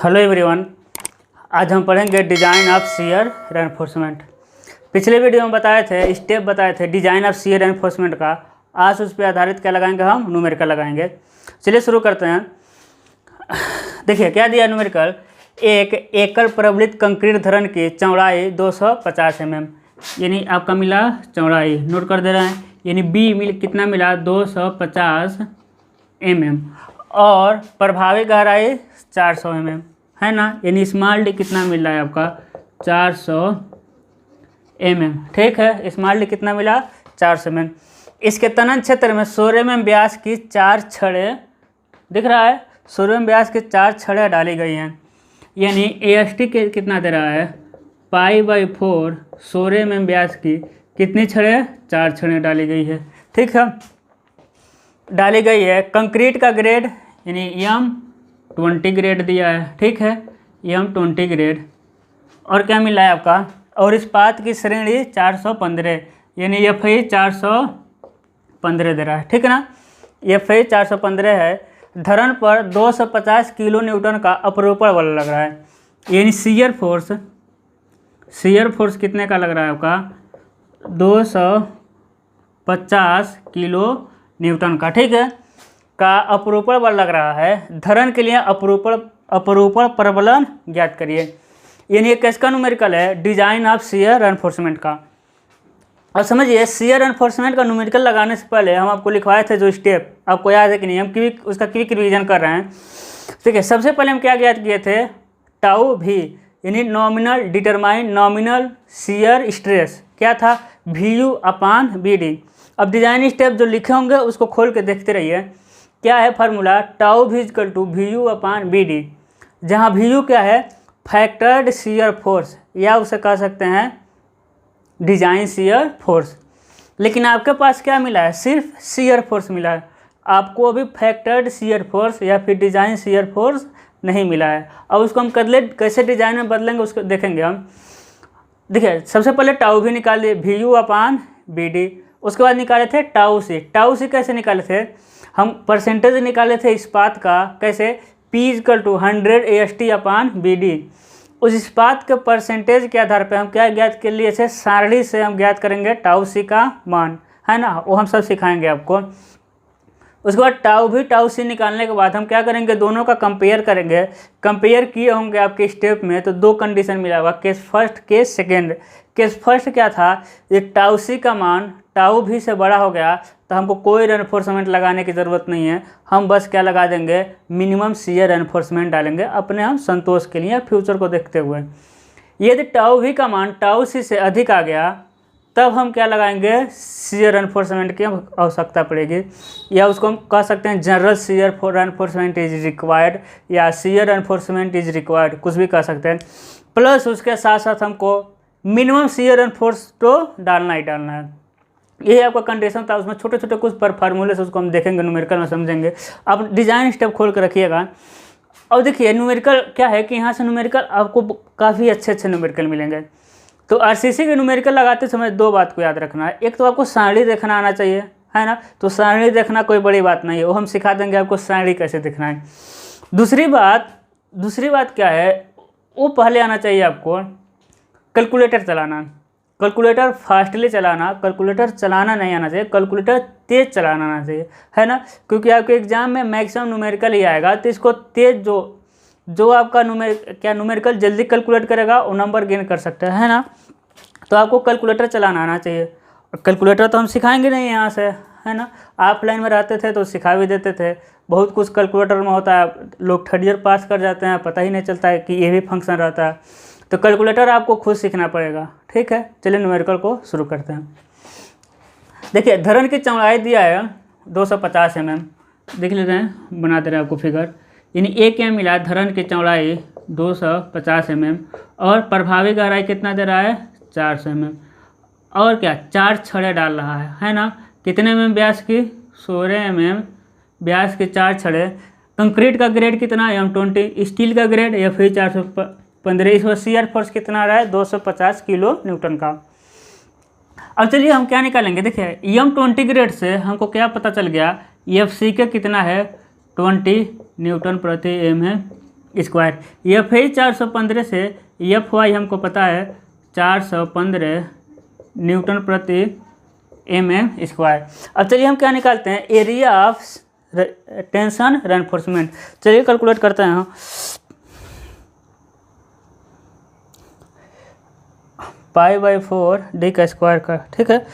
Hello everyone, आज हम पढ़ेंगे डिज़ाइन ऑफ शियर रेनफोर्समेंट। पिछले वीडियो में बताए थे, स्टेप बताए थे डिज़ाइन ऑफ शियर रेनफोर्समेंट का। आज उस पर आधारित क्या लगाएंगे, हम न्यूमेरिकल लगाएंगे। चलिए शुरू करते हैं। देखिए क्या दिया न्यूमेरिकल। एक एकल प्रबलित कंक्रीट धरन की चौड़ाई 250 mm, यानी आपका मिला चौड़ाई, नोट कर दे रहे हैं। यानी बी कितना मिला 250 mm, और प्रभावी गहराई 400 mm है ना। यानी स्मॉल डी कितना मिल रहा है आपका 400 mm। ठीक है, स्मॉल डी कितना मिला 400 mm। इसके तनन क्षेत्र में 16 mm व्यास की 4 छड़ें, दिख रहा है 16 mm व्यास की 4 छड़ें डाली गई हैं। यानी AST के कितना दे रहा है π/4 16 mm व्यास की कितनी छड़ें, 4 छड़ें डाली गई है। ठीक है, डाली गई है। कंक्रीट का ग्रेड यानी M20 ग्रेड दिया है। ठीक है, M20 ग्रेड। और क्या मिला है आपका, और इस्पात की श्रेणी 415, यानी FE 415 दे रहा है। ठीक है ना, FE 415 है। धरन पर 250 किलो न्यूटन का अपरूपण बल लग रहा है। यानी शियर फोर्स कितने का लग रहा है आपका 250 किलो न्यूटन का। ठीक है, का अपरूपण बल लग रहा है। धरन के लिए अपरूपण प्रबलन ज्ञात करिए। यानी ये किसका न्यूमेरिकल है, डिजाइन ऑफ शियर रेनफोर्समेंट का। और समझिए, शियर रेनफोर्समेंट का न्यूमेरिकल लगाने से पहले हम आपको लिखवाए थे जो स्टेप, आपको याद है कि नहीं, हम उसका क्विक रिवीजन कर रहे हैं। ठीक है, सबसे पहले हम क्या ज्ञात किए थे, टाउ भी, यानी nominal determine nominal shear stress क्या था, VU/BD। अब डिजाइन स्टेप जो लिखे होंगे उसको खोल के देखते रहिए। क्या है फार्मूला, टाउ भी इक्वल टू VU/BD, जहाँ VU क्या है फैक्टर्ड शियर फोर्स, या उसे कह सकते हैं डिजाइन शियर फोर्स। लेकिन आपके पास क्या मिला है, सिर्फ शियर फोर्स मिला है। आपको अभी फैक्टर्ड शियर फोर्स या फिर डिजाइन शियर फोर्स नहीं मिला है। अब उसको हम कैसे डिजाइन में बदलेंगे उसको देखेंगे हम। देखिए, सबसे पहले टाउ भी निकालिए VU/BD। उसके बाद निकाले थे टाउ सी कैसे निकाले थे, हम परसेंटेज निकाले थे इस्पात का, कैसे P = 100 AST/BD। उस इस्पात के परसेंटेज के आधार पर हम क्या ज्ञात कर लिए थे, सारणी से हम ज्ञात करेंगे टाउ सी का मान, है ना। वो हम सब सिखाएंगे आपको। उसके बाद टाउ सी निकालने के बाद हम क्या करेंगे, दोनों का कंपेयर करेंगे। कंपेयर किए होंगे आपके स्टेप में तो दो कंडीशन मिला होगा, case first case second. Case first क्या था, ये टाउ सी का मान टाउ भी से बड़ा हो गया तो हमको कोई रेनफोर्समेंट लगाने की ज़रूरत नहीं है। हम बस क्या लगा देंगे, मिनिमम शियर रेनफोर्समेंट डालेंगे अपने हम संतोष के लिए, फ्यूचर को देखते हुए। यदि टाउ भी का मान टाउ सी से अधिक आ गया तब हम क्या लगाएंगे, शियर रेनफोर्समेंट की आवश्यकता पड़ेगी, या उसको हम कह सकते हैं general shear reinforcement is required, या शियर रेनफोर्समेंट इज रिक्वायर्ड, कुछ भी कह सकते हैं। प्लस उसके साथ साथ हमको मिनिमम शियर रेनफोर्स तो डालना ही डालना है। यही आपका कंडीशन था। उसमें छोटे छोटे कुछ फार्मूले से उसको हम देखेंगे, न्यूमेरिकल में समझेंगे। अब डिज़ाइन स्टेप खोल कर रखिएगा। और देखिए न्यूमेरिकल क्या है कि यहाँ से न्यूमेरिकल आपको काफ़ी अच्छे न्यूमेरिकल मिलेंगे। तो RCC के न्यूमेरिकल लगाते समय दो बात को याद रखना है। एक तो आपको सारणी देखना आना चाहिए, है ना। तो सारणी देखना कोई बड़ी बात नहीं है, वो हम सिखा देंगे आपको सारणी कैसे देखना है। दूसरी बात क्या है, वो पहले आना चाहिए आपको कैलकुलेटर चलाना। कैलकुलेटर फास्टली चलाना, कैलकुलेटर चलाना नहीं आना चाहिए, कैलकुलेटर तेज़ चलाना आना चाहिए, है ना। क्योंकि आपके एग्जाम में मैक्सिमम न्यूमेरिकल ही आएगा, तो इसको तेज़ जो आपका न्यूमेरिकल जल्दी कैलकुलेट करेगा वो नंबर गेन कर सकता है ना। तो आपको कैलकुलेटर चलाना आना चाहिए। और कैलकुलेटर तो हम सिखाएंगे नहीं यहाँ से, है ना। ऑफलाइन में रहते थे तो सिखा भी देते थे। बहुत कुछ कैलकुलेटर में होता है, लोग थर्ड ईयर पास कर जाते हैं, पता ही नहीं चलता है कि ये भी फंक्शन रहता है। तो कैलकुलेटर आपको खुद सीखना पड़ेगा। ठीक है, चलिए न्यूमेरिकल को शुरू करते हैं। देखिए, धरन की चौड़ाई दिया है 250 mm, देख लेते हैं, बना दे रहे हैं आपको फिगर। यानी एक M मिला धरन की चौड़ाई 250 mm, और प्रभावी गहराई कितना दे रहा है 400 mm। और क्या 4 छड़ें डाल रहा है ना। कितने mm व्यास की, 16 mm व्यास की 4 छड़ें। कंक्रीट का ग्रेड कितना, M20। स्टील का ग्रेड FE 415। इसमें शियर फोर्स कितना आ रहा है 250 किलो न्यूटन का। अब चलिए हम क्या निकालेंगे, देखिए M20 ग्रेड से हमको क्या पता चल गया, FC के कितना है 20 न्यूटन प्रति एम है। स्क्वायर। एफ है 415 से एफ वाई हमको पता है 415 न्यूटन प्रति एम स्क्वायर। अब चलिए हम क्या निकालते हैं, एरिया ऑफ टेंशन रेनफोर्समेंट। चलिए कैलकुलेट करते हैं। पाई/4 डी का स्क्वायर का, ठीक है।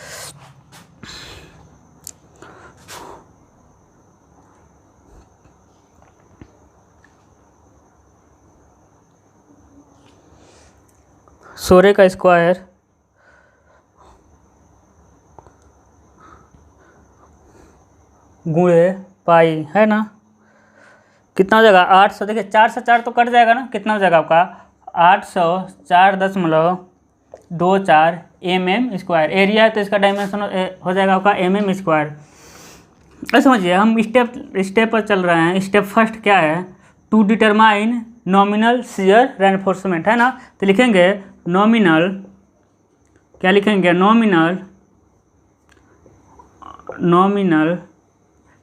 सोरे का स्क्वायर गुणे पाई, है ना। कितना हो जाएगा 800। देखिए 4 से 4 तो कट जाएगा ना, कितना हो जाएगा आपका 804.24 mm स्क्वायर। एरिया है तो इसका डायमेंशन हो जाएगा आपका mm स्क्वायर। अब समझिए हम स्टेप पर चल रहे हैं। स्टेप फर्स्ट क्या है, to determine nominal shear reinforcement, है ना। तो लिखेंगे नॉमिनल, क्या लिखेंगे, nominal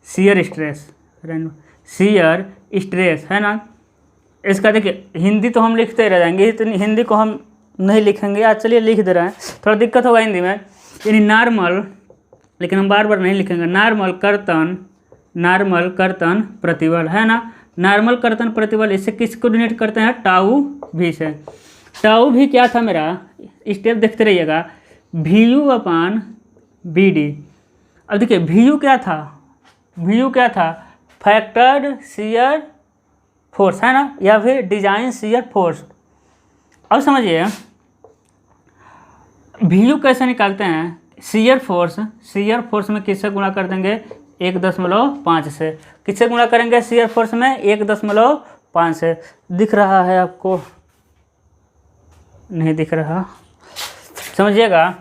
shear stress, shear stress, है ना। इसका देखिए हिंदी तो हम लिखते रह जाएंगे, इतनी हिंदी को हम नहीं लिखेंगे आज। चलिए लिख दे रहे हैं, थोड़ा दिक्कत होगा हिंदी में। यानी नॉर्मल, लेकिन हम बार बार नहीं लिखेंगे, नॉर्मल कर्तन प्रतिबल, है ना। नॉर्मल कर्तन प्रतिबल इससे किसको डिनोट करते हैं, टाउ भी से। टाउ भी क्या था मेरा, स्टेप देखते रहिएगा, VU/BD। अब देखिए VU क्या था, फैक्टर्ड शियर फोर्स, है ना, या फिर डिजाइन शियर फोर्स। अब समझिए VU कैसे निकालते हैं, शियर फोर्स में किससे गुणा कर देंगे, 1.5 से। किससे गुणा करेंगे शियर फोर्स में, 1.5 से। दिख रहा है आपको, नहीं दिख रहा, समझिएगा।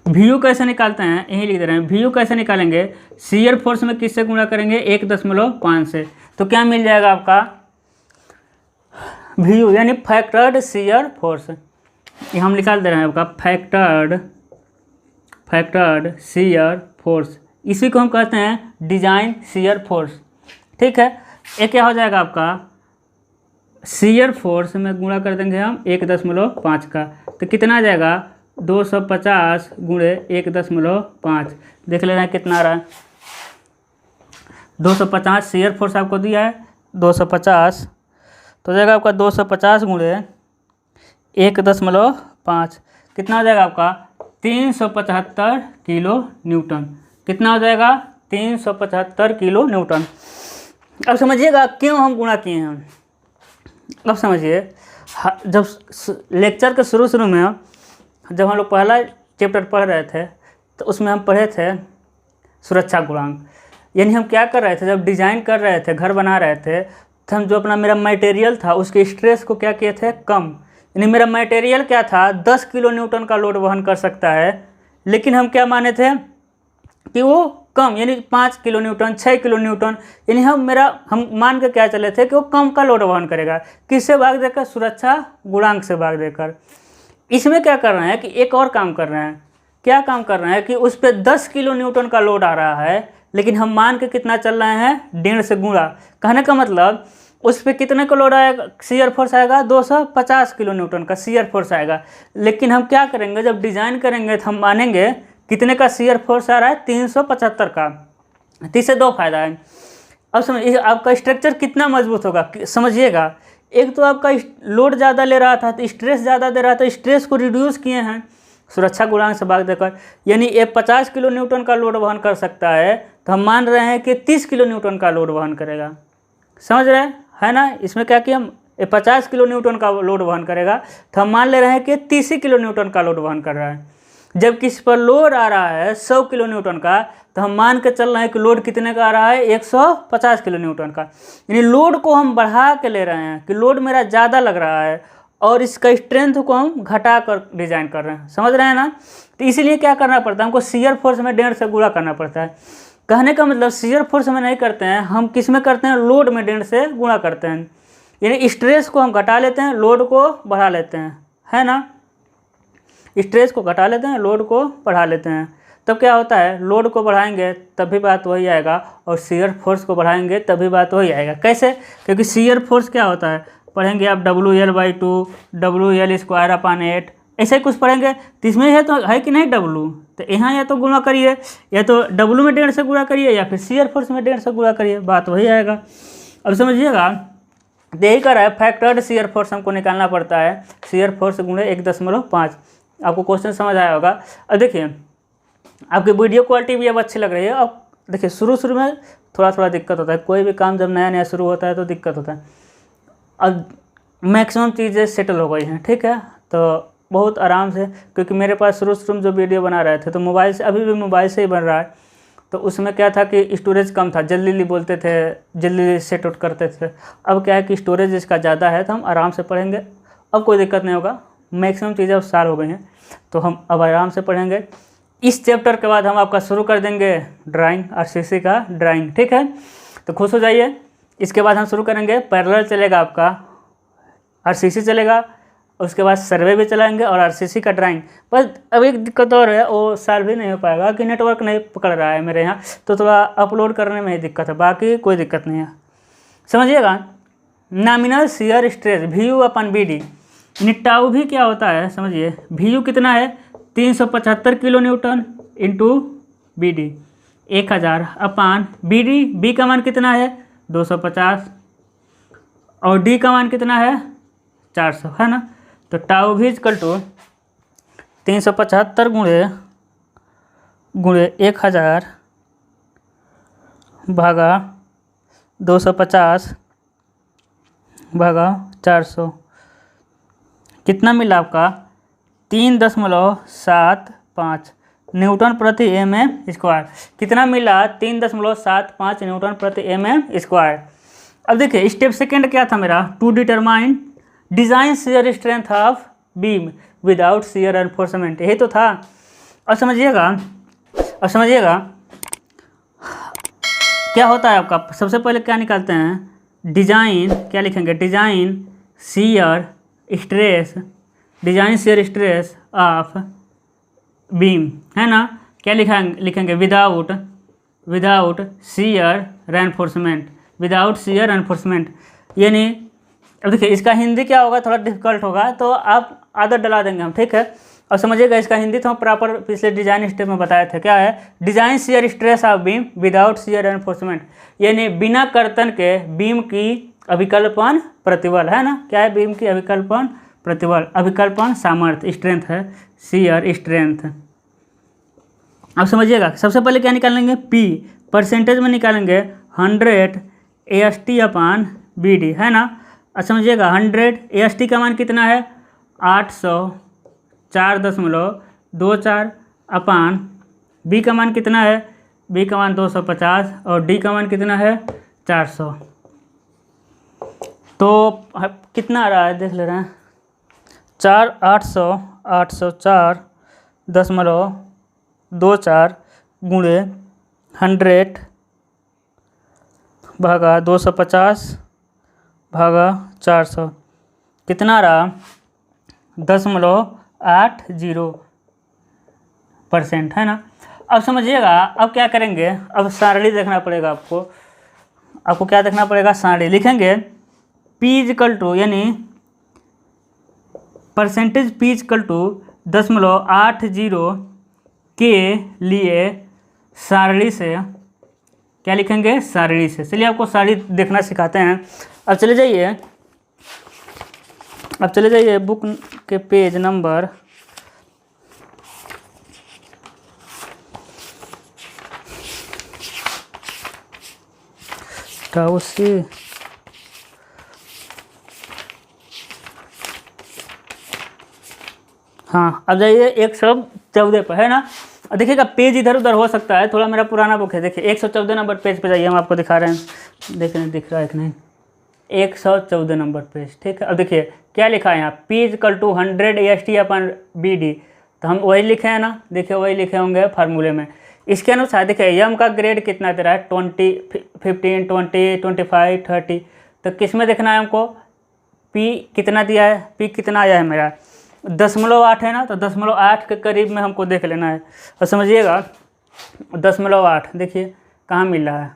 VU कैसे निकालते हैं, यही लिख दे रहे हैं। VU कैसे निकालेंगे, शियर फोर्स में किससे गुणा करेंगे, 1.5 से। तो क्या मिल जाएगा आपका VU, यानी फैक्टर्ड शियर फोर्स। ये हम निकाल दे रहे हैं आपका फैक्टर्ड शियर फोर्स। इसी को हम कहते हैं डिजाइन शियर फोर्स, ठीक है। ये क्या हो जाएगा आपका, शियर फोर्स में गुणा कर देंगे हम 1.5 का, तो कितना आ जाएगा 250 गुणे 1.5। देख ले रहे हैं कितना आ रहा है, 250 शियर फोर्स आपको दिया है 250, तो जाएगा आपका 250 गुणे 1.5, कितना हो जाएगा आपका 375 किलो न्यूटन। कितना हो जाएगा 375 किलो न्यूटन। अब समझिएगा क्यों हम गुणा किए हैं। अब समझिए, जब लेक्चर के शुरू में जब हम लोग पहला चैप्टर पढ़ रहे थे तो उसमें हम पढ़े थे सुरक्षा गुणांक। यानी हम क्या कर रहे थे, जब डिज़ाइन कर रहे थे, घर बना रहे थे, तो हम जो अपना मेरा मटेरियल था उसके स्ट्रेस को क्या किए थे, कम। यानी मेरा मटेरियल क्या था 10 किलो न्यूटन का लोड वहन कर सकता है, लेकिन हम क्या माने थे कि वो कम, यानी 5 किलो न्यूटन, 6 किलो न्यूटन, यानी हम मान के क्या चले थे कि वो कम का लोड वहन करेगा। किससे भाग देकर, सुरक्षा गुणांक से भाग देकर। इसमें क्या कर रहे हैं कि एक और काम कर रहे हैं। क्या काम कर रहे हैं कि उस पर 10 किलो न्यूटन का लोड आ रहा है, लेकिन हम मान के कितना चल रहे हैं, 1.5 से गुणा। कहने का मतलब उस पर कितने का लोड आएगा, शियर फोर्स आएगा 250 किलो न्यूटन का शियर फोर्स आएगा। लेकिन हम क्या करेंगे, जब डिज़ाइन करेंगे तो हम मानेंगे कितने का शियर फोर्स आ रहा है, 375 का। तो इससे दो फायदा है। अब समझिए आपका स्ट्रक्चर कितना मजबूत होगा, समझिएगा। एक तो आपका लोड ज़्यादा ले रहा था तो स्ट्रेस ज़्यादा दे रहा था, स्ट्रेस को रिड्यूस किए हैं सुरक्षा गुणांक से भाग देकर। यानी ये 50 किलो न्यूटन का लोड वहन कर सकता है, तो हम मान रहे हैं कि 30 किलो न्यूटन का लोड वहन करेगा। समझ रहे हैं, है ना। इसमें क्या कि हम 50 किलो न्यूटन का लोड वहन करेगा, तो हम मान ले रहे हैं कि 30 किलो न्यूटन का लोड वहन कर रहा है। जब किसी पर लोड आ रहा है 100 किलो न्यूटन का, तो हम मान के चल रहे हैं कि लोड कितने का आ रहा है, 150 किलो न्यूटन का। यानी लोड को हम बढ़ा के ले रहे हैं कि लोड मेरा ज़्यादा लग रहा है, और इसका स्ट्रेंथ को हम घटा कर डिज़ाइन कर रहे हैं। समझ रहे हैं ना। तो इसीलिए क्या करना पड़ता है, हमको शियर फोर्स में 1.5 से गुणा करना पड़ता है। कहने का मतलब शियर फोर्स में नहीं करते हैं, हम किस में करते हैं, लोड में 1.5 से गुणा करते हैं। यानी स्ट्रेस को हम घटा लेते हैं, लोड को बढ़ा लेते हैं, है ना। स्ट्रेस को घटा लेते हैं, लोड को बढ़ा लेते हैं। तब क्या होता है, लोड को बढ़ाएंगे तभी बात वही आएगा, और शियर फोर्स को बढ़ाएंगे तभी बात वही आएगा। कैसे? क्योंकि शियर फोर्स क्या होता है, पढ़ेंगे आप WL/2 WL² 8 ऐसे ही कुछ पढ़ेंगे। तो इसमें है तो है कि नहीं W, तो यहाँ या तो गुणा करिए, या तो W में 1.5 से गुणा करिए, या फिर शियर फोर्स में 1.5 से गुणा करिए, बात वही आएगा। अब समझिएगा, यही कर रहा है फैक्टर्ड शियर फोर्स हमको निकालना पड़ता है, शियर फोर्स गुणे 1.5। आपको क्वेश्चन समझ आया होगा। अब देखिए आपकी वीडियो क्वालिटी भी अब अच्छी लग रही है। अब देखिए शुरू में थोड़ा दिक्कत होता है, कोई भी काम जब नया शुरू होता है तो दिक्कत होता है। अब मैक्सिमम चीज़ें सेटल हो गई हैं, ठीक है, तो बहुत आराम से, क्योंकि मेरे पास शुरू में जो वीडियो बना रहे थे तो मोबाइल से, अभी भी मोबाइल से ही बन रहा है, तो उसमें क्या था कि स्टोरेज कम था, जल्दी बोलते थे, जल्दी सेट आउट करते थे। अब क्या है कि स्टोरेज इसका ज़्यादा है, तो हम आराम से पढ़ेंगे, अब कोई दिक्कत नहीं होगा। मैक्सिमम चीज़ें अब साल हो गई हैं, तो हम अब आराम से पढ़ेंगे। इस चैप्टर के बाद हम आपका शुरू कर देंगे ड्राइंग, RCC का ड्राइंग, ठीक है, तो खुश हो जाइए। इसके बाद हम शुरू करेंगे, पैरेलल चलेगा आपका, RCC चलेगा, उसके बाद सर्वे भी चलाएंगे और RCC का ड्राइंग। बस अब एक दिक्कत और है, वो साल भी नहीं हो पाएगा कि नेटवर्क नहीं पकड़ रहा है मेरे यहाँ, तो थोड़ा अपलोड करने में ही दिक्कत है, बाकी कोई दिक्कत नहीं है। समझिएगा, nominal shear stress VU/BD, tau भी क्या होता है समझिए, VU कितना है 375 kilo Newton into BD 1000/BD, B का मान कितना है 250 और D का मान कितना है 400, है ना। तो टाउ भी इक्वल टू 375 गुणे 1000 भागा 250 भागा 400, कितना मिला आपका 3.75 न्यूटन प्रति mm²। कितना मिला 3.75 न्यूटन प्रति mm²। अब देखिए स्टेप सेकेंड क्या था मेरा, to determine design shear strength of beam without shear enforcement, यही तो था। और समझिएगा क्या होता है आपका, सबसे पहले क्या निकालते हैं, डिजाइन, क्या लिखेंगे, design shear stress of beam, है ना। क्या लिखेंगे विदाउट शियर एनफोर्समेंट, यानी अब देखिए इसका हिंदी क्या होगा, थोड़ा डिफिकल्ट होगा, तो आप आदत डला देंगे हम, ठीक है। और समझिएगा इसका हिंदी तो हम प्रॉपर पिछले डिजाइन स्टेप में बताए थे, क्या है, design shear stress of beam without shear enforcement, यानी बिना कर्तन के बीम की अभिकल्पन प्रतिबल, है ना। क्या है, बीम की अभिकल्पन प्रतिबल, अभिकल्पन सामर्थ्य, स्ट्रेंथ है शियर स्ट्रेंथ। अब समझिएगा, सबसे पहले क्या निकालेंगे, P परसेंटेज में निकालेंगे 100 AST/BD, है ना। अब समझिएगा 100 AST का मान कितना है 804.24 B का मान कितना है, B का मान 250 और D का मान कितना है 400। तो कितना आ रहा है देख ले रहे हैं, 804.24 गुणे 100 भागा 250 भागा 400, कितना रहा 0.80%, है ना। अब समझिएगा, अब क्या करेंगे, अब सारणी देखना पड़ेगा आपको क्या देखना पड़ेगा, सारणी लिखेंगे P इक्वल टू, यानी परसेंटेज P इक्वल टू 0.80 के लिए सारणी से, क्या लिखेंगे, सारणी से। चलिए आपको सारणी देखना सिखाते हैं। अब चले जाइए बुक के पेज नंबर 88। हाँ, अब जाइए 114 पर, है ना। देखिएगा पेज इधर उधर हो सकता है, थोड़ा मेरा पुराना बुक है। देखिए 114 नंबर पेज पे जाइए, हम आपको दिखा रहे हैं, देखें दिख रहा है कि नहीं, 114 नंबर पेज, ठीक है। अब देखिए क्या लिखा है यहाँ, P इक्वल टू 100 AST/BD, तो हम वही लिखे हैं ना, देखिए वही लिखे होंगे फार्मूले में। इसके अनुसार देखिए यम का ग्रेड कितना दे रहा है, 20, 15, 20, 25, 30, तो किस में देखना है हमको, P कितना दिया है, P कितना आया है मेरा 0.8 है ना, तो 0.8 के करीब में हमको देख लेना है। और समझिएगा 0.8 देखिए कहाँ मिल रहा है,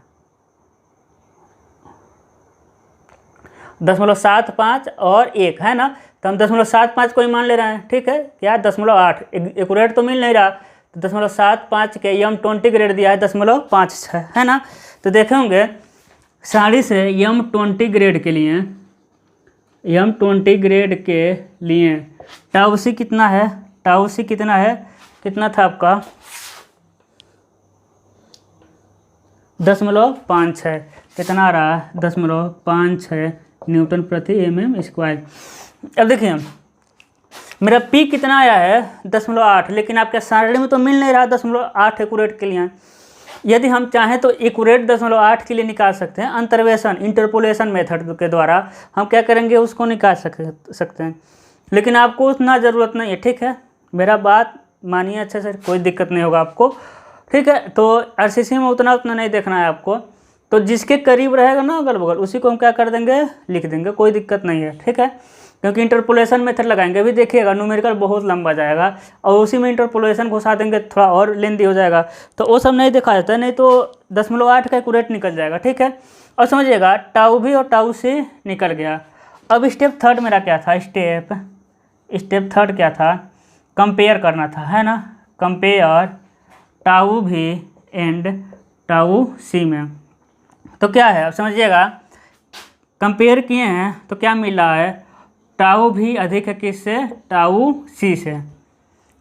0.75 और 1 है ना, तो हम 0.75 को ही मान ले रहे हैं। ठीक है, क्या 0.8 एक्यूरेट तो मिल नहीं रहा, तो 0.75 के M20 ग्रेड दिया है 0.56 है ना। तो देखे होंगे साड़ी से M20 ग्रेड के लिए, M20 ग्रेड के लिए टाउ सी कितना है, टाउ सी कितना है, कितना था आपका 10.56, कितना आ रहा है 10.56 न्यूटन प्रति mm²। अब देखिए मेरा P कितना आया है 10.8, लेकिन आपके सारणी में तो मिल नहीं रहा 10.8 एक्यूरेट के लिए। यदि हम चाहें तो एक्यूरेट 0.8 के लिए निकाल सकते हैं, अंतर्वेशन इंटरपोलेशन मेथड के द्वारा हम क्या करेंगे उसको निकाल सकते हैं, लेकिन आपको उतना ज़रूरत नहीं है। ठीक है, मेरा बात मानिए अच्छे से, कोई दिक्कत नहीं होगा आपको। ठीक है, तो आरसीसी में उतना नहीं देखना है आपको, तो जिसके करीब रहेगा ना अगल बगल उसी को हम क्या कर देंगे, लिख देंगे, कोई दिक्कत नहीं है। ठीक है, क्योंकि इंटरपोलेशन मेथड लगाएंगे, अभी देखिएगा न्यूमेरिकल बहुत लंबा जाएगा और उसी में इंटरपोलेशन घुसा देंगे थोड़ा और लेंदी हो जाएगा, तो वो सब नहीं देखा जाता है, नहीं तो 10.8 का एक्यूरेट निकल जाएगा। ठीक है, और समझिएगा टाउ भी और टाउ सी निकल गया। अब स्टेप थर्ड मेरा क्या था, स्टेप थर्ड क्या था, कंपेयर करना था, है ना, कंपेयर टाउ भी एंड टाउ सी में। तो क्या है, अब समझिएगा कंपेयर किए हैं तो क्या मिल रहा है, टाउ भी अधिक है किससे, टाउ सी से,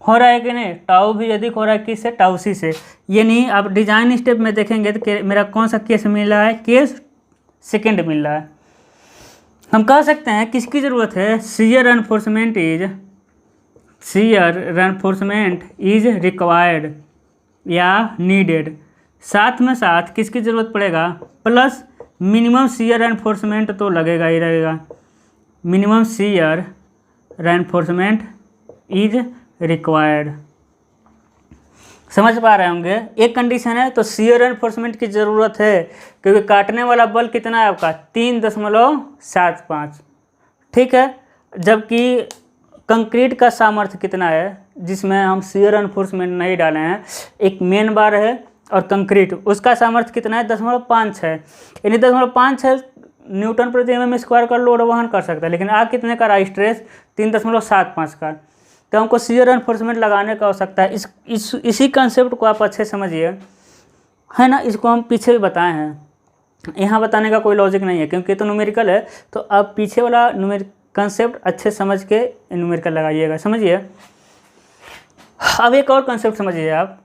हो रहा है कि नहीं, टाउ भी अधिक हो रहा है किससे, टाउ सी से। ये नहीं, आप डिजाइन स्टेप में देखेंगे तो मेरा कौन सा केस मिल रहा है, केस सेकंड मिल रहा है। हम कह सकते हैं किसकी ज़रूरत है, शियर रेनफोर्समेंट इज रिक्वायर्ड या नीडेड, साथ में साथ किसकी ज़रूरत पड़ेगा, प्लस मिनिमम शियर रेनफोर्समेंट तो लगेगा ही लगेगा, minimum shear reinforcement is required. समझ पा रहे होंगे, एक कंडीशन है तो शियर रेनफोर्समेंट की ज़रूरत है, क्योंकि काटने वाला बल कितना है आपका 3.75। ठीक है, जबकि कंक्रीट का सामर्थ्य कितना है जिसमें हम शियर रेनफोर्समेंट नहीं डाले हैं, एक मेन बार है और कंक्रीट, उसका सामर्थ्य कितना है 10.5 है, यानी 10.5 न्यूटन प्रति mm² का लोड वहन कर सकता है, लेकिन आ कितने का रहा स्ट्रेस 3.75 का, तो हमको शियर रेनफोर्समेंट लगाने का आवश्यकता है। इसी कंसेप्ट को आप अच्छे समझिए, है ना, इसको हम पीछे भी बताए हैं, यहाँ बताने का कोई लॉजिक नहीं है क्योंकि तो न्यूमेरिकल है, तो आप पीछे वाला कंसेप्ट अच्छे समझ के न्यूमेरिकल लगाइएगा, समझिए। अब एक और कंसेप्ट समझिए आप,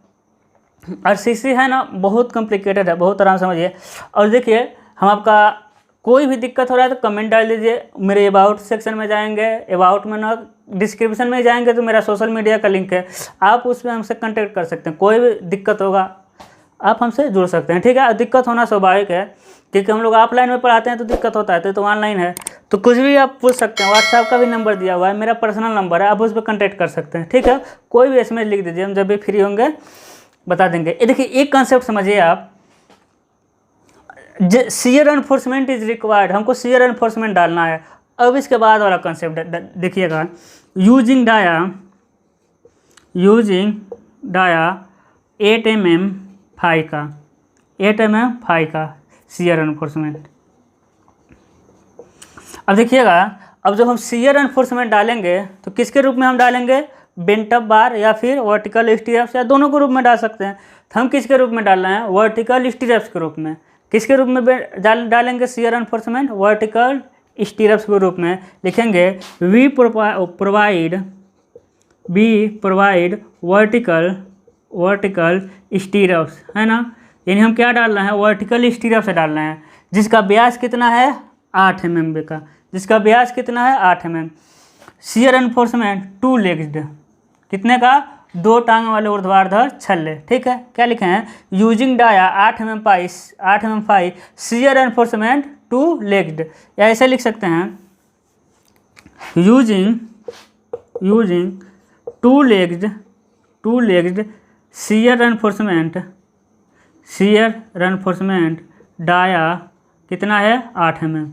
आरसीसी है ना बहुत कॉम्प्लिकेटेड है, बहुत आराम समझिए। और देखिए हम आपका कोई भी दिक्कत हो रहा है तो कमेंट डाल दीजिए, मेरे अबाउट सेक्शन में जाएंगे, अबाउट में ना डिस्क्रिप्शन में जाएंगे तो मेरा सोशल मीडिया का लिंक है, आप उसमें हमसे कांटेक्ट कर सकते हैं, कोई भी दिक्कत होगा आप हमसे जुड़ सकते हैं। ठीक है, दिक्कत होना स्वाभाविक है क्योंकि हम लोग ऑफलाइन में पढ़ाते हैं तो दिक्कत होता है, तो ऑनलाइन है तो कुछ भी आप पूछ सकते हैं। व्हाट्सएप का भी नंबर दिया हुआ है, मेरा पर्सनल नंबर है, आप उस पर कॉन्टैक्ट कर सकते हैं। ठीक है, कोई भी एसएमएस लिख दीजिए, हम जब भी फ्री होंगे बता देंगे। ये देखिए एक कंसेप्ट समझिए आप, शियर रेनफोर्समेंट इज रिक्वायर्ड, हमको शियर रेनफोर्समेंट डालना है। अब इसके बाद वाला कंसेप्ट देखिएगा, यूजिंग डाया 8 mm फाई का शियर रेनफोर्समेंट। अब देखिएगा, अब जब हम शियर रेनफोर्समेंट डालेंगे तो किसके रूप में हम डालेंगे, बेंट अप बार या फिर वर्टिकल स्टीरअप्स, या दोनों के रूप में डाल सकते हैं। तो हम किसके रूप में डाल रहे हैं, वर्टिकल स्टीरअप्स के रूप में। किसके रूप में डालेंगे शियर रेनफोर्समेंट, वर्टिकल स्टीरअप्स के रूप में। लिखेंगे वी प्रोवाइड वर्टिकल स्टीरअप्स, है ना, यानी हम क्या डाल रहे हैं, वर्टिकल स्टीरअप्स डाल रहे हैं, जिसका व्यास कितना है 8 mm का, जिसका व्यास कितना है 8 mm। शियर रेनफोर्समेंट 2 लेग्ड, कितने का, 2 टांग वाले ऊर्ध्वाधर छल्ले। ठीक है, क्या लिखे हैं, using dia 8 mm phi shear reinforcement 2 legged, या ऐसे लिख सकते हैं using 2 legged shear reinforcement dia कितना है 8 mm।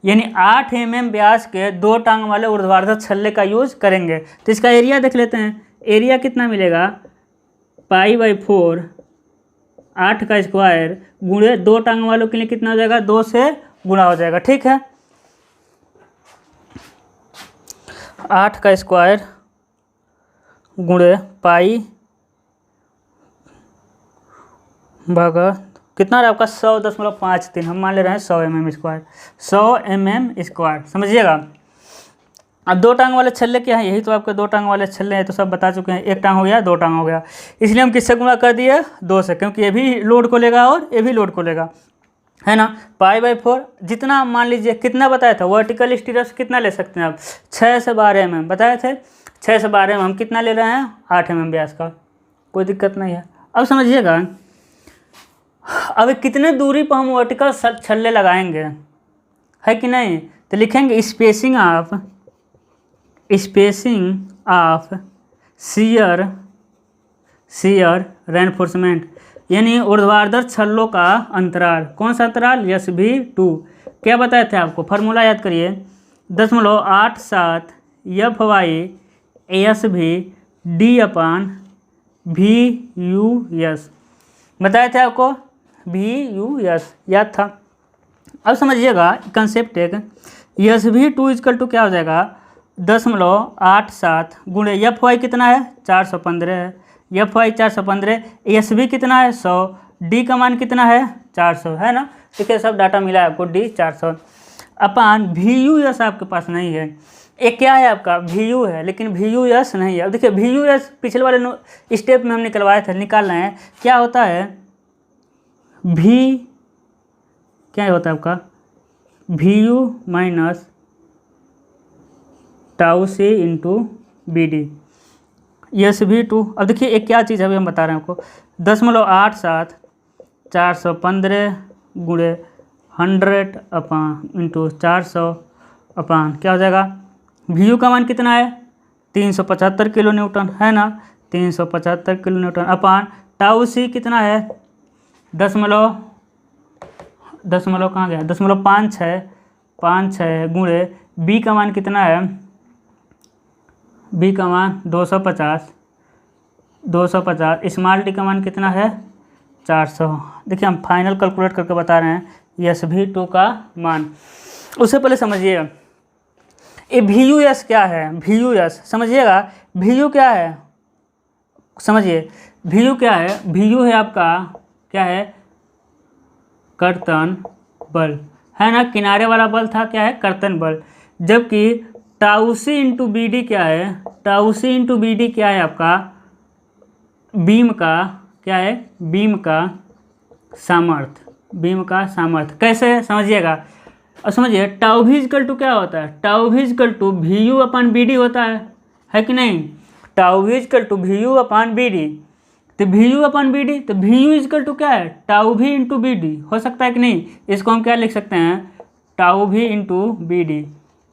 यानी 8 mm व्यास के 2 टांग वाले ऊर्ध्वाधर छल्ले का यूज करेंगे। तो इसका एरिया देख लेते हैं। एरिया कितना मिलेगा, π/4 8 का स्क्वायर गुणे 2 टांग वालों के लिए कितना हो जाएगा, 2 से गुणा हो जाएगा। ठीक है, 8 का स्क्वायर गुणे पाई भागा कितना रहा आपका 100.53, हम मान ले रहे हैं 100 mm स्क्वायर, 100 mm स्क्वायर, समझिएगा। अब 2 टांग वाले छल्ले क्या है, यही तो आपके 2 टांग वाले छल्ले हैं, तो सब बता चुके हैं। 1 टांग हो गया, 2 टांग हो गया, इसलिए हम किससे गुणा कर दिए, 2 से, क्योंकि ये भी लोड को लेगा और ये भी लोड को लेगा, है ना। π/4 जितना मान लीजिए कितना बताया था, वर्टिकल स्टीरअप्स कितना ले सकते हैं आप, 6 से 12 mm बताए थे। 6 से 12 mm हम कितना ले रहे हैं, 8 mm व्यास का, कोई दिक्कत नहीं है। अब समझिएगा, अब कितने दूरी पर हम वर्टिकल छल्ले लगाएंगे, है कि नहीं। तो लिखेंगे स्पेसिंग ऑफ शियर रेनफोर्समेंट, यानी ऊर्ध्वाधर छल्लों का अंतराल। कौन सा अंतराल, SB2। क्या बताए थे आपको, फार्मूला याद करिए, 0.87 FY/SB D/VUS बताए थे आपको, VUS याद था। अब समझिएगा कंसेप्ट एक, SB2 इक्वल टू क्या हो जाएगा, 0.87 गुणे FY कितना है, 415 है, FY 415, SB कितना है 100, D का मान कितना है 400, है ना। देखिए सब डाटा मिला है आपको, D 400 अपान VUS आपके पास नहीं है। एक क्या है आपका, VU है, लेकिन VUS नहीं है। अब देखिए VUS पिछले वाले स्टेप में हम निकलवाए थे, निकाल रहे हैं। क्या होता है, क्या होता है आपका, VU minus τC into BD, SB2। अब देखिए एक क्या चीज़ है, अभी हम बता रहे हैं आपको, 0.87 415 गुणे 100 अपान इंटू 400 अपान क्या हो जाएगा, VU का मान कितना है 375 किलो न्यूटन, है ना, 375 किलो न्यूटन अपान τC कितना है, दशमलव कहाँ गया, 0.56 गुणे B का मान कितना है, B का मान 250, स्मॉल d का मान कितना है 400। देखिए हम फाइनल कैलकुलेट करके बता रहे हैं SB2 का मान। उससे पहले समझिएगा ये VUS क्या है, VUS समझिएगा, VU क्या है, समझिए VU क्या है, VU है आपका क्या है, कर्तन बल, है ना। किनारे वाला बल था क्या है, कर्तन बल। जबकि τC इंटू BD क्या है, τC इंटू BD क्या है आपका, बीम का क्या है, बीम का सामर्थ्य। कैसे समझिएगा, और समझिए τV इक्वल टू क्या होता है, τV equal to VU upon BD होता है कि नहीं। τV equal to VU upon BD, तो VU अपान BD, तो VU इक्वल टू क्या है, τV इंटू BD हो सकता है कि नहीं। इसको हम क्या लिख सकते हैं, τV इंटू BD,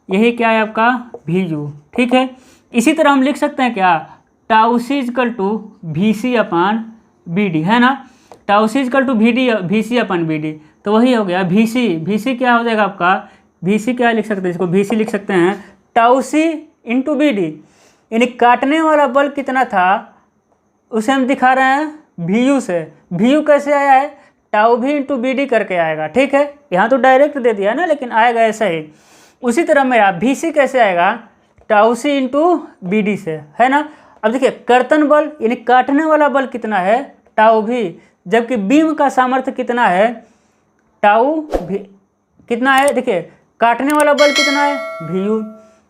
यही क्या है आपका VU, ठीक है। इसी तरह हम लिख सकते हैं क्या, τC equal to VC upon BD, है ना, τC equal to VC upon BD, तो वही हो गया VC क्या हो जाएगा आपका, VC क्या लिख सकते हैं, इसको VC लिख सकते हैं τC इंटू BD, यानी काटने वाला बल कितना था उसे हम दिखा रहे हैं VU से। VU कैसे आया है, τV इंटू BD करके आएगा, ठीक है। यहाँ तो डायरेक्ट दे दिया ना, लेकिन आएगा ऐसा ही। उसी तरह मेरा VC कैसे आएगा, τC इंटू BD से, है ना। अब देखिए कर्तन बल यानी काटने वाला बल कितना है, τV, जबकि बीम का सामर्थ्य कितना है, τV कितना है, देखिए काटने वाला बल कितना है VU,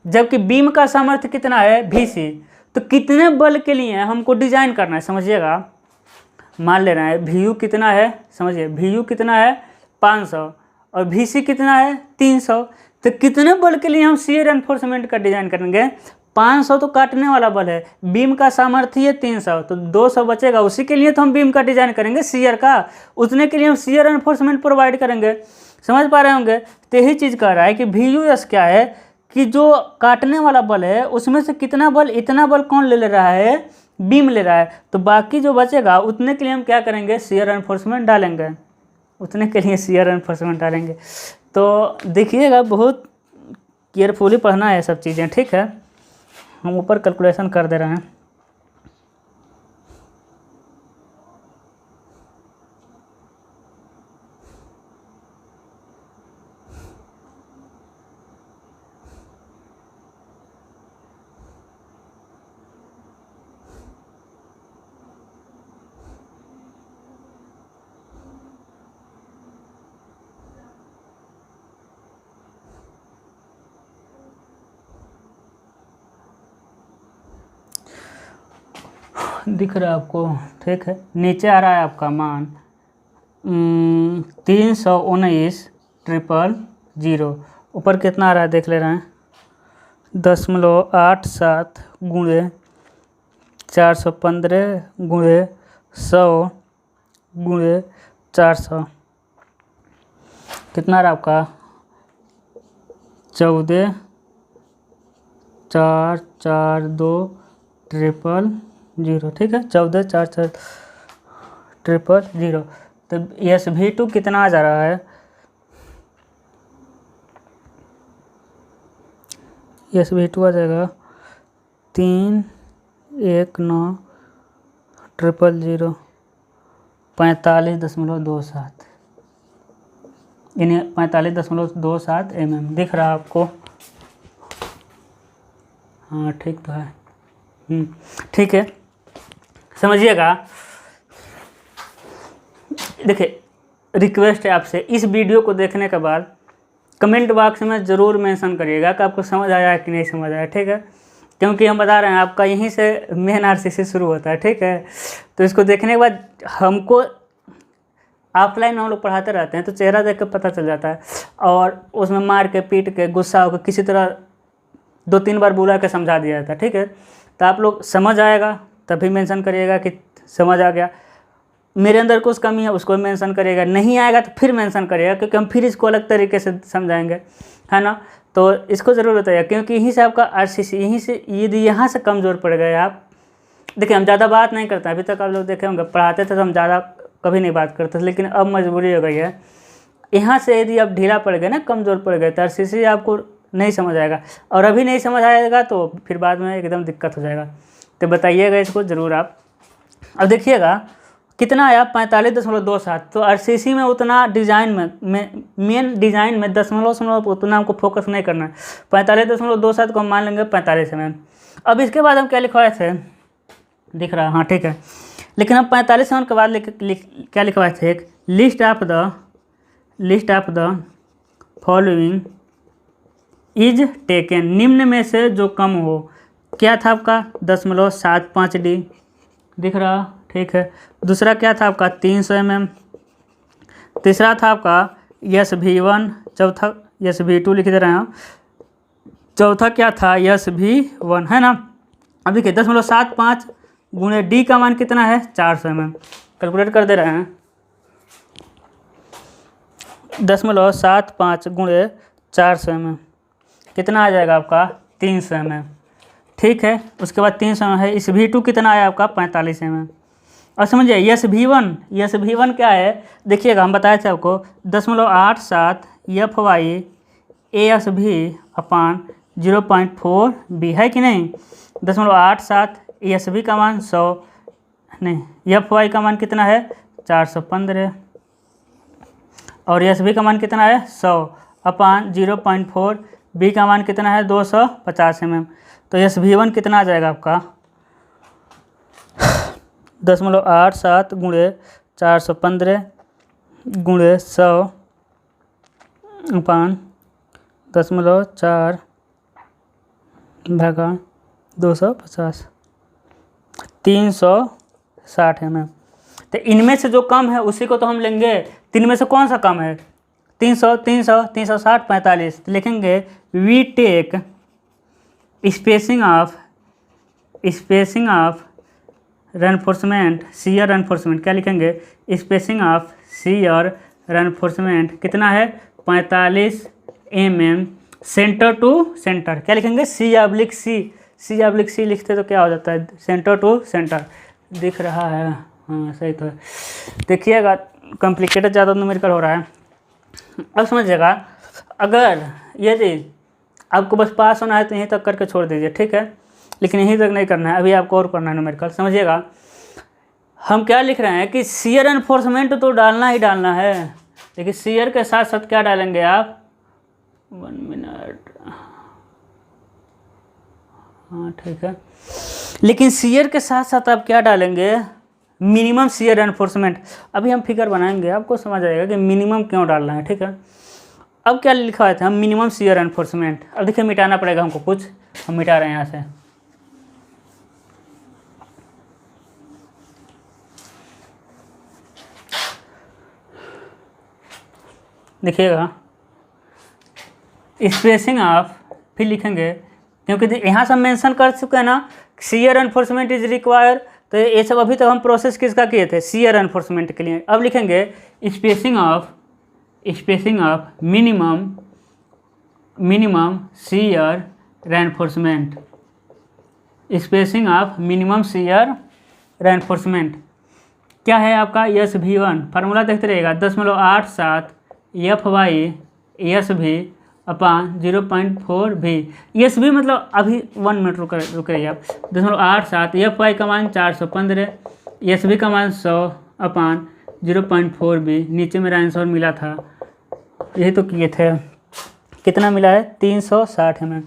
जबकि बीम का सामर्थ्य कितना है VC। तो कितने बल के लिए हमको डिजाइन करना है, समझिएगा। मान ले रहे हैं VU कितना है, समझिए VU कितना है 500 और VC कितना है 300। तो कितने बल के लिए हम शियर एनफोर्समेंट का डिजाइन करेंगे, 500 तो काटने वाला बल है, बीम का सामर्थ्य है 300, तो 200 बचेगा, उसी के लिए तो हम बीम का डिजाइन करेंगे शियर का, उतने के लिए हम शियर एनफोर्समेंट प्रोवाइड करेंगे। समझ पा रहे होंगे। तो यही चीज़ कह रहा है कि VUS क्या है, कि जो काटने वाला बल है उसमें से कितना बल, इतना बल कौन ले रहा है, बीम ले रहा है, तो बाकी जो बचेगा उतने के लिए हम क्या करेंगे, शियर एनफोर्समेंट डालेंगे। उतने के लिए शियर एनफोर्समेंट डालेंगे। तो देखिएगा, बहुत केयरफुली पढ़ना है सब चीज़ें, ठीक है। हम ऊपर कैलकुलेशन कर दे रहे हैं। दिख रहा है आपको, ठीक है। नीचे आ रहा है आपका मान 319,000। ऊपर कितना आ रहा है देख ले रहे हैं, 0.87 गुणे 415 गुणे 100 गुणे 400, कितना आ रहा है आपका 14,442,000, ठीक है। 14,442,000। तो SV2 कितना आ जा रहा है, SV2 आ जाएगा 319,000 45.27, यानी 45.27 mm दिख रहा है आपको। हाँ ठीक तो है, ठीक है। समझिएगा, देखिए रिक्वेस्ट है आपसे, इस वीडियो को देखने के बाद कमेंट बॉक्स में ज़रूर मेंशन करिएगा कि आपको समझ आया कि नहीं समझ आया, ठीक है। क्योंकि हम बता रहे हैं आपका यहीं से मेन RCC शुरू होता है, ठीक है। तो इसको देखने के बाद हमको ऑफलाइन हम लोग पढ़ाते रहते हैं तो चेहरा देख कर पता चल जाता है, और उसमें मार के पीट के गुस्सा होकर किसी तरह 2-3 बार बुला के समझा दिया जाता है, ठीक है। तो आप लोग समझ आएगा तभी मेंशन करिएगा कि समझ आ गया। मेरे अंदर कुछ कमी है उसको मेंशन करिएगा, नहीं आएगा तो फिर मेंशन करिएगा, क्योंकि हम फिर इसको अलग तरीके से समझाएंगे, है ना। तो इसको ज़रूर बताइए, क्योंकि यहीं से आपका RCC, यहीं से यदि यहाँ से कमज़ोर पड़ गए आप। देखिए हम ज़्यादा बात नहीं करते, अभी तक आप लोग देखे होंगे पढ़ाते थे तो हम ज़्यादा कभी नहीं बात करते थे, लेकिन अब मजबूरी हो गई है। यहाँ से यदि आप ढीला पड़ गए ना, कमज़ोर पड़ गए, तो RCC आपको नहीं समझ आएगा, और अभी नहीं समझ आएगा तो फिर बाद में एकदम दिक्कत हो जाएगा। तो बताइएगा इसको ज़रूर आप। अब देखिएगा कितना आया 45.27। तो RCC में उतना डिज़ाइन में मेन डिज़ाइन में दशमलव उतना हमको फोकस नहीं करना है। 45.27 को हम मान लेंगे 45 mm। अब इसके बाद हम क्या लिखवाए थे, दिख रहा है, हाँ ठीक है। लेकिन हम 45 mm के बाद क्या लिखवाए थे, एक list of the following is taken, निम्न में से जो कम हो। क्या था आपका 0.75D, दिख रहा, ठीक है। दूसरा क्या था आपका 300 mm। तीसरा था आपका SV1। चौथा SV2 लिख दे रहे हैं। चौथा क्या था SV1, है ना। अब देखिए 0.75 गुणे D का मान कितना है 400 mm। कैलकुलेट कर दे रहे हैं, 0.75 गुणे 400 mm कितना आ जाएगा आपका 300 mm, ठीक है। उसके बाद 300 mm है। SV2 कितना आया आपका 45 mm। और समझिए SV1 क्या है, देखिएगा हम बताए थे आपको 0.87 FY ASV अपान 0.4B, है कि नहीं। 0.87 ASV का मान 100 नहीं, FY का मान कितना है 415, और ASV का मान कितना है 100 अपान 0.4B का मान कितना है 250 mm। तो SV1 कितना आ जाएगा आपका 0.87 गुणे 415 गुणे 100 अपान 0.4 भागा 250, 360 mm। तो इनमें से जो कम है उसी को तो हम लेंगे। तीन में से कौन सा कम है, 300, 360, 45। तो लिखेंगे we take spacing of reinforcement, shear reinforcement, क्या लिखेंगे स्पेसिंग ऑफ शियर रेनफोर्समेंट कितना है 45 mm सेंटर टू सेंटर। क्या लिखेंगे C/C लिखते तो क्या हो जाता है सेंटर टू सेंटर, दिख रहा है, हाँ सही तो है। देखिएगा कॉम्प्लिकेटेड ज़्यादा न्यूमेरिकल हो रहा है। अब समझिएगा, अगर यदि आपको बस पास होना है तो यहीं तक करके छोड़ दीजिए, ठीक है, लेकिन यहीं तक नहीं करना है, अभी आपको और करना है न्यूमेरिकल। समझिएगा, हम क्या लिख रहे हैं कि शियर एनफोर्समेंट तो डालना ही डालना है, लेकिन शियर के साथ साथ क्या डालेंगे आप, 1 मिनट, हाँ ठीक है, लेकिन शियर के साथ साथ आप क्या डालेंगे, मिनिमम शियर एनफोर्समेंट। अभी हम फिगर बनाएंगे, आपको समझ आएगा कि मिनिमम क्यों डालना है, ठीक है। अब क्या लिखा हुआ था, हम मिनिमम शियर एनफोर्समेंट। अब देखिए मिटाना पड़ेगा हमको कुछ, हम मिटा रहे हैं यहाँ से। देखिएगा, स्पेसिंग ऑफ, फिर लिखेंगे, क्योंकि यहाँ से हम मेंशन कर चुके हैं ना, शियर एनफोर्समेंट इज रिक्वायर, तो ये सब अभी तक हम प्रोसेस किसका किए थे, शियर एनफोर्समेंट के लिए। अब लिखेंगे spacing of minimum shear reinforcement, spacing of minimum shear reinforcement क्या है आपका, SV1, फार्मूला देखते रहिएगा, 10.87 FY/SV अपान 0.4 भी। SV मतलब अभी 1 मिनट रुक रहिए आप, 10.87 FY का मान 415, SV का मान 100 अपान 0.4 भी। नीचे मेरा आंसर मिला था, यही तो किए थे, कितना मिला है, 360 mm,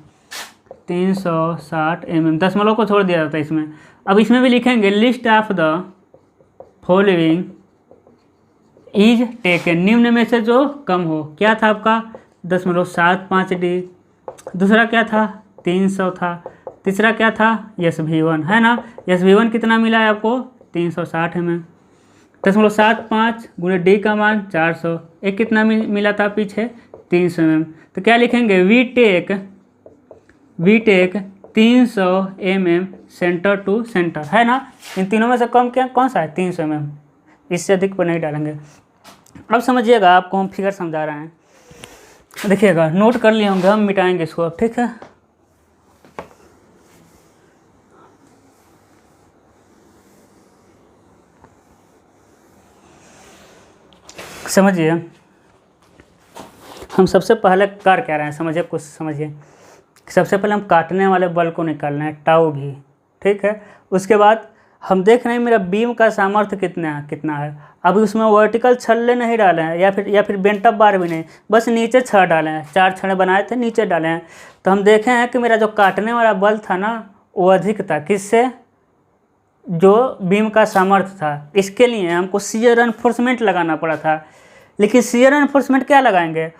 360 mm, दशमलव को छोड़ दिया जाता है इसमें। अब इसमें भी लिखेंगे list of the following is taken, निम्न में से जो कम हो। क्या था आपका 10.75D, दूसरा क्या था 300 था, तीसरा क्या था SV1 है ना। SV1 कितना मिला है आपको 360 mm, 10.75 गुणे D का मान 400, एक कितना मिला था पीछे 300 mm। तो क्या लिखेंगे, we take 300 mm centre to centre, है ना। इन तीनों में से कम क्या कौन सा है 300 mm, इससे अधिक पर नहीं डालेंगे। अब समझिएगा, आपको हम फिगर समझा रहे हैं, देखिएगा, नोट कर लिए होंगे, हम मिटाएंगे इसको अब, ठीक है। समझिए, हम सबसे पहले कर क्या रहे हैं, समझिए, कुछ समझिए। सबसे पहले हम काटने वाले बल को निकालना है, टाउ भी, ठीक है। उसके बाद हम देख रहे हैं मेरा बीम का सामर्थ्य कितना है। अभी उसमें वर्टिकल छल्ले नहीं डाले हैं, या फिर बेंटअप बार भी नहीं, बस नीचे छड़ डाले हैं, 4 छड़े बनाए थे नीचे डाले हैं। तो हम देखे हैं कि मेरा जो काटने वाला बल था ना, वो अधिक था, किससे, जो बीम का सामर्थ्य था। इसके लिए हमको शियर एनफोर्समेंट लगाना पड़ा था, लेकिन शियर एनफोर्समेंट क्या लगाएंगे,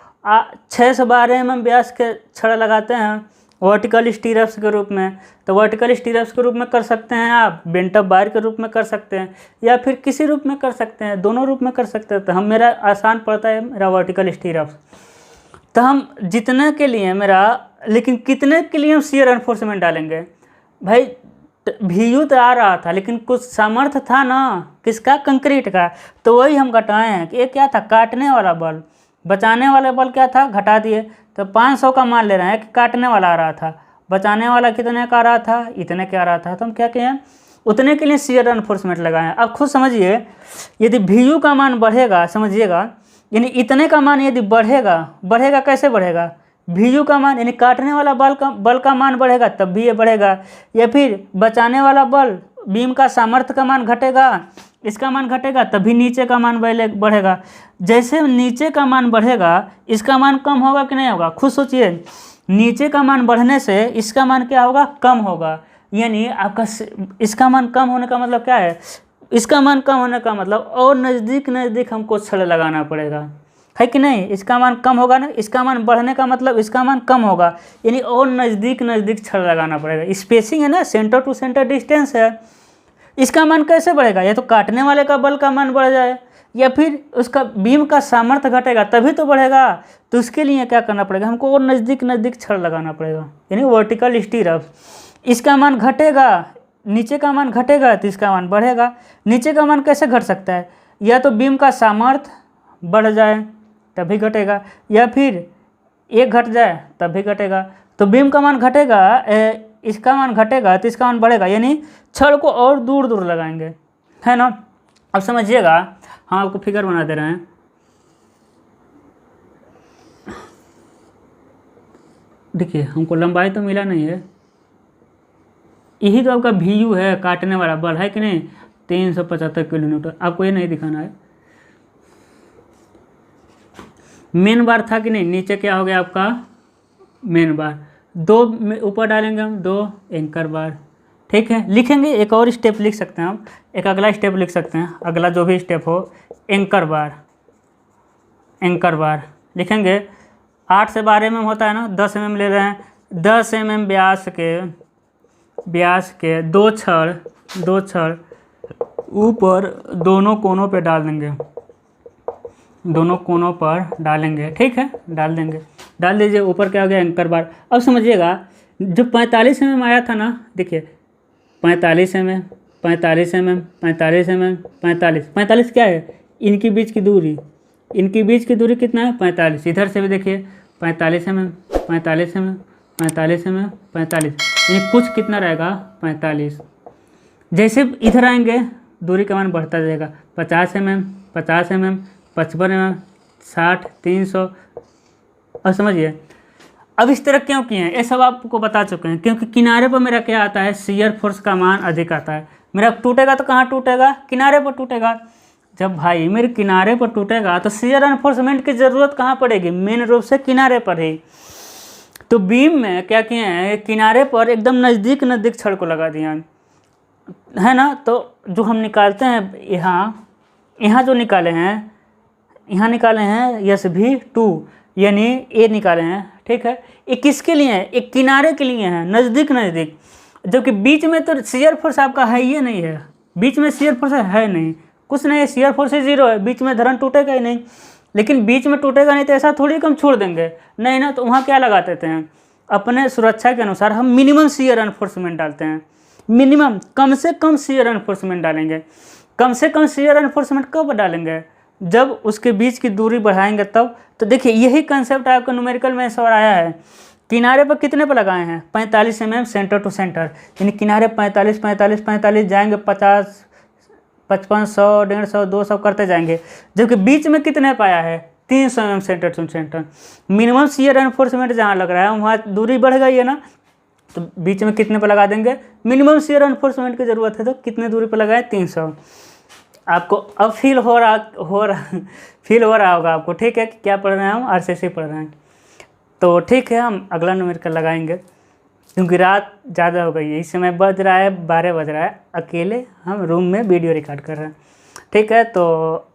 6 से 12 mm व्यास के छड़ लगाते हैं वर्टिकल स्टीरप्स के रूप में। तो वर्टिकल स्टीरप्स के रूप में कर सकते हैं आप, बेंटअप बार के रूप में कर सकते हैं, या फिर किसी रूप में कर सकते हैं, दोनों रूप में कर सकते हैं। तो हम मेरा आसान पड़ता है मेरा वर्टिकल स्टीरप्स। तो हम जितने के लिए लेकिन कितने के लिए हम शियर एनफोर्समेंट डालेंगे भाई, VU तो आ रहा था, लेकिन कुछ सामर्थ्य था ना किसका, कंक्रीट का, तो वही हम घटाए हैं कि ये क्या था, काटने वाला बल। बचाने वाला बल क्या था, घटा दिए। तो 500 का मान ले रहे हैं कि काटने वाला आ रहा था, बचाने वाला कितने का आ रहा था, इतने का आ रहा था। तो हम क्या किए, उतने के लिए शियर एनफोर्समेंट लगाए। अब खुद समझिए, यदि VU का मान बढ़ेगा, समझिएगा, यानी इतने का मान यदि बढ़ेगा कैसे बढ़ेगा, VU का मान यानी काटने वाला बल का मान बढ़ेगा तब भी ये बढ़ेगा, या फिर बचाने वाला बल बीम का सामर्थ्य का मान घटेगा, इसका मान घटेगा तभी नीचे का मान बढ़ेगा। जैसे नीचे का मान बढ़ेगा इसका मान कम होगा कि नहीं होगा, खुद सोचिए। नीचे का मान बढ़ने से इसका मान क्या होगा, कम होगा। यानी आपका इसका मान कम होने का मतलब क्या है, इसका मान कम होने का मतलब और नज़दीक हमको छड़ लगाना पड़ेगा, है कि नहीं। इसका मान कम होगा ना, इसका मान बढ़ने का मतलब इसका मान कम होगा, यानी और नज़दीक छड़ लगाना पड़ेगा। स्पेसिंग है ना, सेंटर टू सेंटर डिस्टेंस है। इसका मान कैसे बढ़ेगा, या तो काटने वाले का बल का मान बढ़ जाए, या फिर उसका बीम का सामर्थ्य घटेगा तभी तो बढ़ेगा। तो उसके लिए क्या करना पड़ेगा, हमको और नज़दीक छड़ लगाना पड़ेगा, यानी वर्टिकल स्टीरअप। इसका मान घटेगा, नीचे का मान घटेगा तो इसका मान बढ़ेगा। नीचे का मान कैसे घट सकता है, या तो बीम का सामर्थ्य बढ़ जाए तभी घटेगा, या फिर एक घट जाए तब भी घटेगा। तो बीम का मान घटेगा, इसका मान घटेगा तो इसका मान बढ़ेगा, यानी छड़ को और दूर लगाएंगे, है ना। अब समझिएगा, हाँ आपको फिगर बना दे रहे हैं। देखिए हमको लंबाई तो मिला नहीं है, यही तो आपका VU है, काटने वाला बल है कि नहीं, 375 किलोमीटर। आपको ये नहीं दिखाना है। मेन बार था कि नहीं, नीचे क्या हो गया आपका मेन बार, 2 ऊपर डालेंगे हम 2 एंकर बार। ठीक है, लिखेंगे एक और स्टेप लिख सकते हैं हम, एक अगला स्टेप लिख सकते हैं, अगला जो भी स्टेप हो, एंकर बार। एंकर बार लिखेंगे, 8 से 12 mm होता है ना, 10 mm ले रहे हैं, 10 mm व्यास के 2 छड़ ऊपर दोनों कोनों पे डाल देंगे, दोनों कोनों पर डालेंगे। ठीक है, डाल देंगे, डाल दीजिए। ऊपर क्या हो गया एंकर बार। अब समझिएगा जो 45 mm आया था ना, देखिए 45 mm 45 mm 45 mm 45 क्या है, इनकी बीच की दूरी, इनकी बीच की दूरी कितना है 45। इधर से भी देखिए 45 mm 45 mm 45 mm 45, ये कुछ कितना रहेगा 45। जैसे इधर आएंगे दूरी का मान बढ़ता जाएगा, 50 mm 50 mm 55 mm 60 300। अब समझिए अब इस तरह क्यों किए हैं, ये सब आपको बता चुके हैं, क्योंकि किनारे पर मेरा क्या आता है, शियर फोर्स का मान अधिक आता है। मेरा टूटेगा तो कहाँ टूटेगा, किनारे पर टूटेगा। जब भाई मेरे किनारे पर टूटेगा तो शियर एनफोर्समेंट की ज़रूरत कहाँ पड़ेगी, मेन रूप से किनारे पर ही। तो बीम में क्या किए हैं, किनारे पर एकदम नज़दीक छड़ को लगा दिया है ना। तो जो हम निकालते हैं यहाँ जो निकाले हैं, यहाँ निकाले हैं SV2 यानी ये निकाले हैं। ठीक है, ये किसके लिए है, एक किनारे के लिए है, नज़दीक। जबकि बीच में तो शियर फोर्स आपका है ही नहीं है, बीच में शियर फोर्स है नहीं, कुछ नहीं है, शियर फोर्स 0 है, बीच में धरन टूटेगा ही नहीं। लेकिन बीच में टूटेगा नहीं तो ऐसा थोड़ी कि हम छोड़ देंगे, नहीं ना। तो वहाँ क्या लगा देते हैं, अपने सुरक्षा के अनुसार हम मिनिमम शियर एनफोर्समेंट डालते हैं। मिनिमम, कम से कम शियर एनफोर्समेंट डालेंगे। कम से कम शियर एनफोर्समेंट कब डालेंगे, जब उसके बीच की दूरी बढ़ाएंगे तब। तो देखिए यही कंसेप्ट आपको न्यूमेरिकल में सवाल आया है। किनारे पर कितने पर लगाए हैं 45 mm सेंटर टू सेंटर, यानी किनारे 45 जाएंगे, 50 55 100 150 200 करते जाएंगे। जबकि बीच में कितने पाया है 300 mm centre to centre. Minimum shear enforcement जहाँ लग रहा है वहाँ दूरी बढ़ गई है ना, तो बीच में कितने पर लगा देंगे, मिनिमम शियर एनफोर्समेंट की ज़रूरत है तो कितने दूरी पर लगाए 300। आपको अब फील हो रहा होगा आपको। ठीक है कि क्या पढ़ रहे हैं हम, RCC पढ़ रहे हैं। तो ठीक है, हम अगला न्यूमेरिकल लगाएंगे, क्योंकि रात ज़्यादा हो गई है, इस समय बज रहा है 12 बज रहा है, अकेले हम रूम में वीडियो रिकॉर्ड कर रहे हैं। ठीक है, तो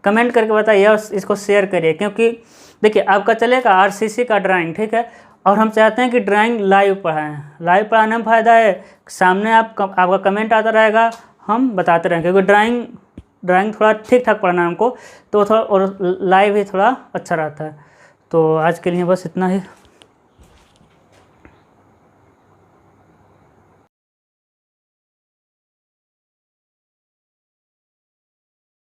कमेंट करके बताइए और इसको शेयर करिए, क्योंकि देखिए आपका चलेगा RCC का ड्राइंग। ठीक है, और हम चाहते हैं कि ड्राइंग लाइव पढ़ाएँ। लाइव पढ़ाने में फ़ायदा है, सामने आपका कमेंट आता रहेगा, हम बताते रहेंगे, क्योंकि ड्राइंग थोड़ा ठीक ठाक पढ़ना है हमको, तो थोड़ा और लाइव ही थोड़ा अच्छा रहता है। तो आज के लिए बस इतना ही।